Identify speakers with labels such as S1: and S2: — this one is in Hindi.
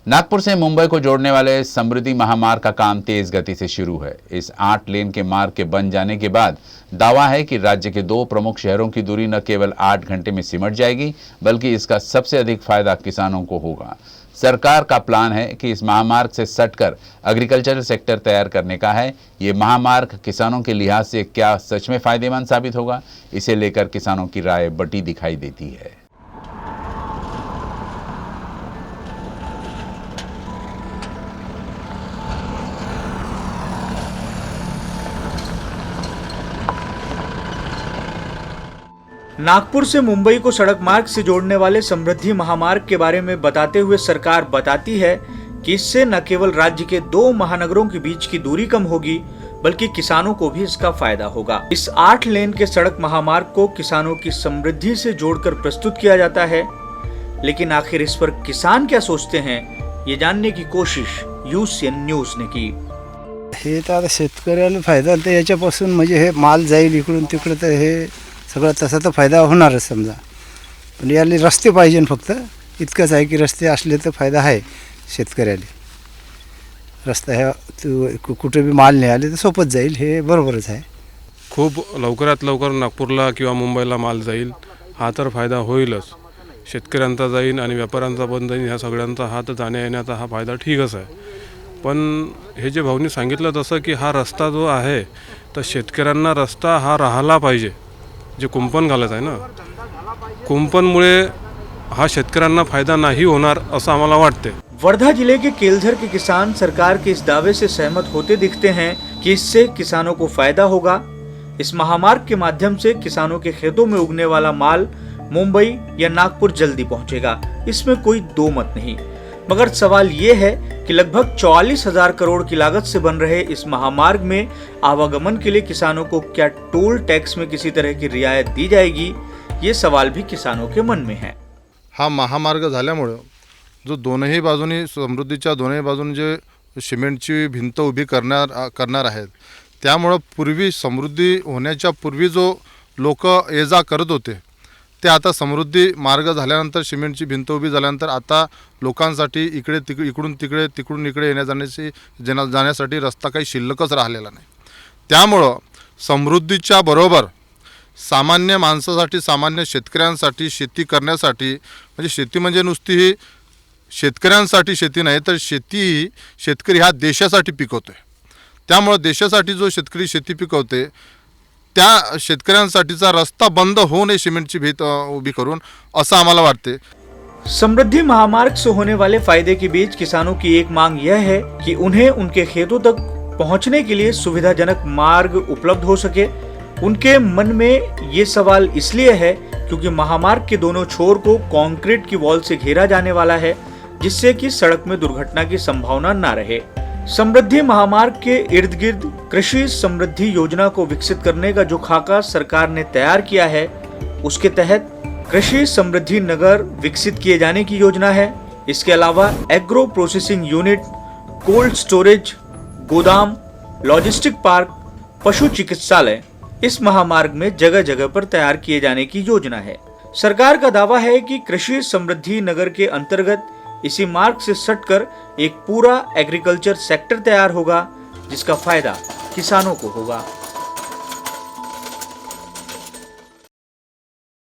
S1: नागपुर से मुंबई को जोड़ने वाले समृद्धि महामार्ग का काम तेज गति से शुरू है। इस 8 लेन के मार्ग के बन जाने के बाद दावा है कि राज्य के 2 प्रमुख शहरों की दूरी न केवल 8 घंटे में सिमट जाएगी, बल्कि इसका सबसे अधिक फायदा किसानों को होगा। सरकार का प्लान है कि इस महामार्ग से सटकर एग्रीकल्चर सेक्टर तैयार करने का है। ये महामार्ग किसानों के लिहाज से क्या सच में फायदेमंद साबित होगा, इसे लेकर किसानों की राय बटी दिखाई देती है।
S2: नागपुर से मुंबई को सड़क मार्ग से जोड़ने वाले समृद्धि महामार्ग के बारे में बताते हुए सरकार बताती है कि इससे न केवल राज्य के 2 महानगरों के बीच की दूरी कम होगी, बल्कि किसानों को भी इसका फायदा होगा। इस 8 लेन के सड़क महामार्ग को किसानों की समृद्धि से जोड़कर प्रस्तुत किया जाता है, लेकिन आखिर इस पर किसान क्या सोचते हैं, ये जानने की कोशिश यूसीएन न्यूज ने की।
S3: हे तर आता शेतकऱ्याला फायदा तर याच्यापासून म्हणजे हे माल जाईल इकडून तिकडे, तर हे सगळं तसा तर फायदा होणारच समजा, पण याला रस्ते पाहिजे फक्त इतकंच आहे की रस्ते असले तर फायदा आहे शेतकऱ्याला। रस्ता हे कुठे बी माल नाही आले तर सोपच जाईल, हे बरोबरच आहे।
S4: खूप लवकरात लवकर नागपूरला किंवा मुंबईला माल जाईल, हा तर फायदा होईलच। शेतकऱ्यांचा जाईल आणि व्यापाऱ्यांचा पण जाईल, ह्या सगळ्यांचा हा तर जाण्या येण्याचा हा फायदा ठीकच आहे। पण हे जे भाऊनी सांगितलं तसं की हा रस्ता जो आहे तर शेतकऱ्यांना रस्ता हा राहिला पाहिजे। जे कुंपण घालत आहे ना, कुंपणमुळे हा शेतकऱ्यांना फायदा नाही होणार असं आम्हाला वाटते।
S2: वर्धा जिले के केलझर के किसान सरकार के इस दावे से सहमत होते दिखते हैं कि इससे किसानों को फायदा होगा। इस महामार्ग के माध्यम से किसानों के खेतों में उगने वाला माल मुंबई या नागपुर जल्दी पहुंचेगा, इसमें कोई दो मत नहीं। मगर सवाल ये है कि लगभग 44,000 करोड़ की लागत से बन रहे इस महामार्ग में आवागमन के लिए किसानों को क्या टोल टैक्स में किसी तरह की रियायत दी जाएगी, ये सवाल भी किसानों के मन में है।
S5: हा महामार्ग झाल्यामुळे जो दोनही बाजूनी समृद्धीच्या दोनही बाजूने जे सिमेंटची भिंत उभी करणार आहेत, त्यामुळे पूर्वी समृद्धी होण्याच्या पूर्वी जो लोक ये जा करत होते ते आता समृद्धी मार्ग झाल्यानंतर सिमेंटची भिंत उभी झाल्यानंतर आता लोकांसाठी इकडून इकडे जाण्यासाठी रस्ता काही शिल्लकच राहिलेला नाही। त्यामुळे समृद्धीच्या बरोबर सामान्य माणसासाठी, सामान्य शेतकऱ्यांसाठी शेती करण्यासाठी, म्हणजे शेती म्हणजे नुसती ही शेतकऱ्यांसाठी शेती नाही, तर शेतकरी हा देशासाठी पिकवतोय। त्यामुळे देशासाठी जो शेतकरी शेती पिकवते त्या शेतकऱ्यांसाठीचा रस्ता बंद होऊ नये सिमेंटची भीत उभी करून, असं आम्हाला वाटते।
S2: समृद्धि महामार्ग से होने वाले फायदे के बीच किसानों की एक मांग यह है कि उन्हें उनके खेतों तक पहुंचने के लिए सुविधाजनक मार्ग उपलब्ध हो सके। उनके मन में ये सवाल इसलिए है क्योंकि महामार्ग के दोनों छोर को कंक्रीट की वॉल से घेरा जाने वाला है, जिससे कि सड़क में दुर्घटना की संभावना न रहे। समृद्धि महामार्ग के इर्द गिर्द कृषि समृद्धि योजना को विकसित करने का जो खाका सरकार ने तैयार किया है, उसके तहत कृषि समृद्धि नगर विकसित किए जाने की योजना है। इसके अलावा agro processing unit, cold storage, गोदाम, लॉजिस्टिक पार्क, पशु चिकित्सालय इस महामार्ग में जगह जगह पर तैयार किए जाने की योजना है। सरकार का दावा है कि कृषि समृद्धि नगर के अंतर्गत इसी मार्ग से सटकर एक पूरा एग्रीकल्चर सेक्टर तैयार होगा, जिसका फायदा किसानों को होगा।